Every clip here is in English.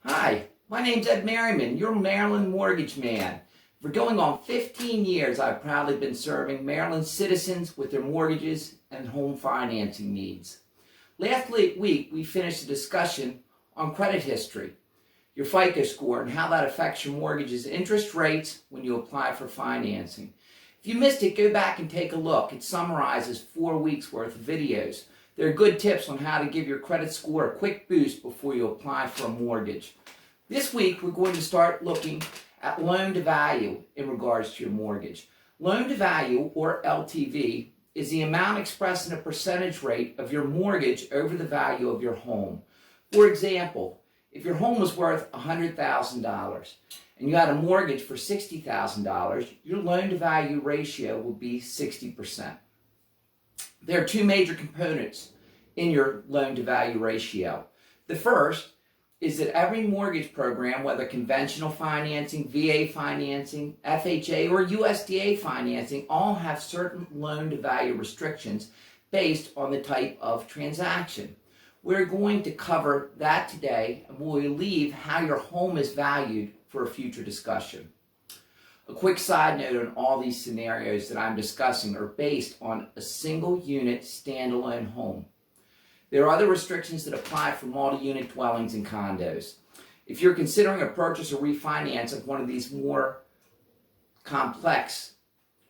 Hi, my name's Ed Merriman, your Maryland mortgage man. For going on 15 years, I've proudly been serving Maryland citizens with their mortgages and home financing needs. Last week, we finished a discussion on credit history, your FICO score, and how that affects your mortgage's interest rates when you apply for financing. If you missed it, go back and take a look. It summarizes 4 weeks worth of videos. There are good tips on how to give your credit score a quick boost before you apply for a mortgage. This week, we're going to start looking at loan to value in regards to your mortgage. Loan to value, or LTV, is the amount expressed in a percentage rate of your mortgage over the value of your home. For example, if your home was worth $100,000 and you had a mortgage for $60,000, your loan to value ratio would be 60%. There are two major components in your loan to value ratio. The first is that every mortgage program, whether conventional financing, VA financing, FHA, or USDA financing, all have certain loan to value restrictions based on the type of transaction. We're going to cover that today, and we'll leave how your home is valued for a future discussion. A quick side note on all these scenarios that I'm discussing are based on a single unit standalone home. There are other restrictions that apply for multi-unit dwellings and condos. If you're considering a purchase or refinance of one of these more complex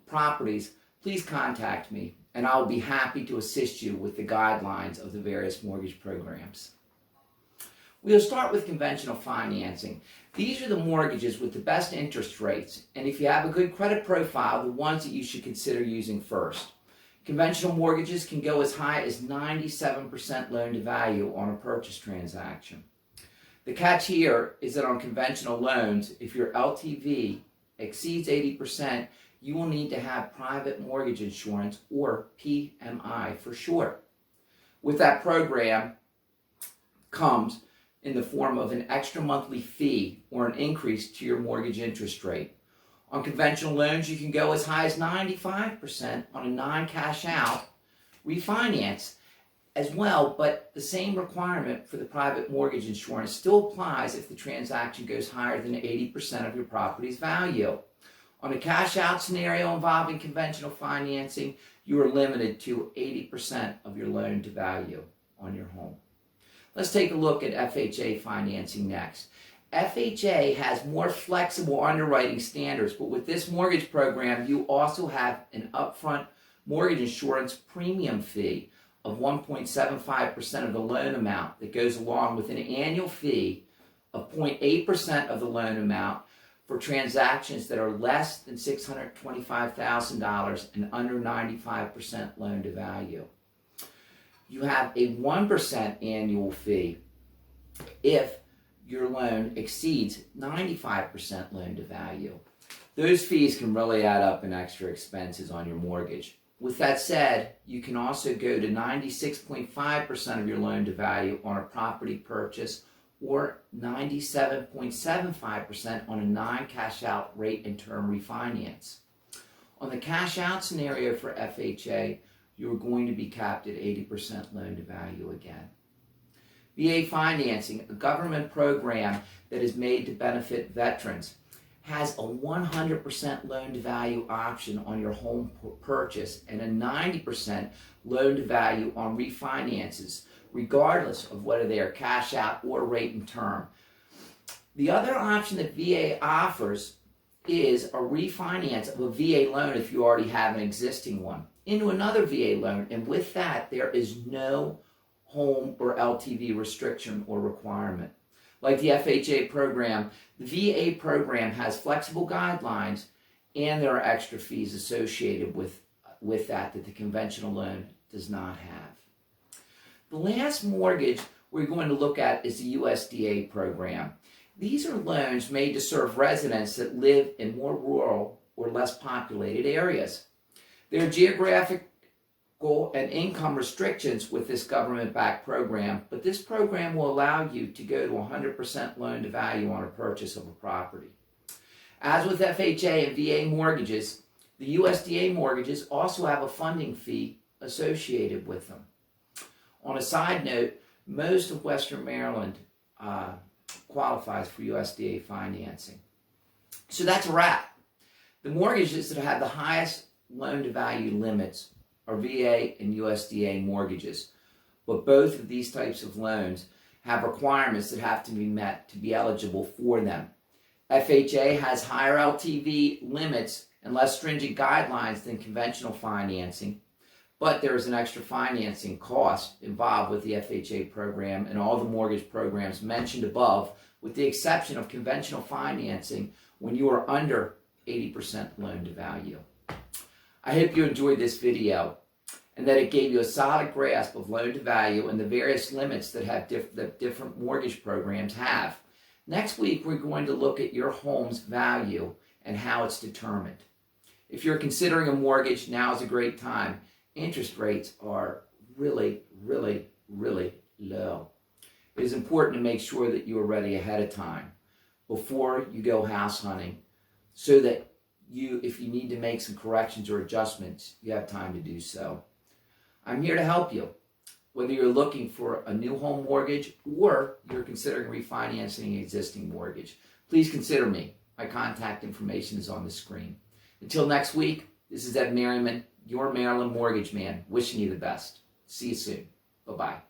properties, please contact me and I'll be happy to assist you with the guidelines of the various mortgage programs. We'll start with conventional financing. These are the mortgages with the best interest rates, and if you have a good credit profile, the ones that you should consider using first. Conventional mortgages can go as high as 97% loan to value on a purchase transaction. The catch here is that on conventional loans, if your LTV exceeds 80%, you will need to have private mortgage insurance, or PMI for short. With that program comes in the form of an extra monthly fee or an increase to your mortgage interest rate. On conventional loans, you can go as high as 95% on a non-cash out refinance as well, but the same requirement for the private mortgage insurance still applies if the transaction goes higher than 80% of your property's value. On a cash out scenario involving conventional financing, you are limited to 80% of your loan to value on your home. Let's take a look at FHA financing next. FHA has more flexible underwriting standards, but with this mortgage program, you also have an upfront mortgage insurance premium fee of 1.75% of the loan amount that goes along with an annual fee of 0.8% of the loan amount for transactions that are less than $625,000 and under 95% loan to value. You have a 1% annual fee if your loan exceeds 95% loan to value. Those fees can really add up in extra expenses on your mortgage. With that said, you can also go to 96.5% of your loan to value on a property purchase, or 97.75% on a non-cash out rate and term refinance. On the cash out scenario for FHA, you're going to be capped at 80% loan to value again. VA financing, a government program that is made to benefit veterans, has a 100% loan to value option on your home purchase and a 90% loan to value on refinances, regardless of whether they are cash out or rate and term. The other option that VA offers is a refinance of a VA loan if you already have an existing one into another VA loan, and with that there is no home or LTV restriction or requirement. Like the FHA program, the VA program has flexible guidelines, and there are extra fees associated with that the conventional loan does not have. The last mortgage we're going to look at is the USDA program. These are loans made to serve residents that live in more rural or less populated areas. There are geographical and income restrictions with this government-backed program, but this program will allow you to go to 100% loan to value on a purchase of a property. As with FHA and VA mortgages, the USDA mortgages also have a funding fee associated with them. On a side note, most of Western Maryland qualifies for USDA financing. So that's a wrap. The mortgages that have the highest loan-to-value limits are VA and USDA mortgages. But both of these types of loans have requirements that have to be met to be eligible for them. FHA has higher LTV limits and less stringent guidelines than conventional financing, but there is an extra financing cost involved with the FHA program and all the mortgage programs mentioned above, with the exception of conventional financing when you are under 80% loan to value. I hope you enjoyed this video and that it gave you a solid grasp of loan to value and the various limits that different mortgage programs have. Next week, we're going to look at your home's value and how it's determined. If you're considering a mortgage, now is a great time. Interest rates are really, really, really low. It is important to make sure that you are ready ahead of time before you go house hunting, so that if you need to make some corrections or adjustments, you have time to do so. I'm here to help you, whether you're looking for a new home mortgage or you're considering refinancing an existing mortgage. Please consider me. My contact information is on the screen. Until next week, this is Ed Merriman, your Maryland mortgage man, wishing you the best. See you soon. Bye-bye.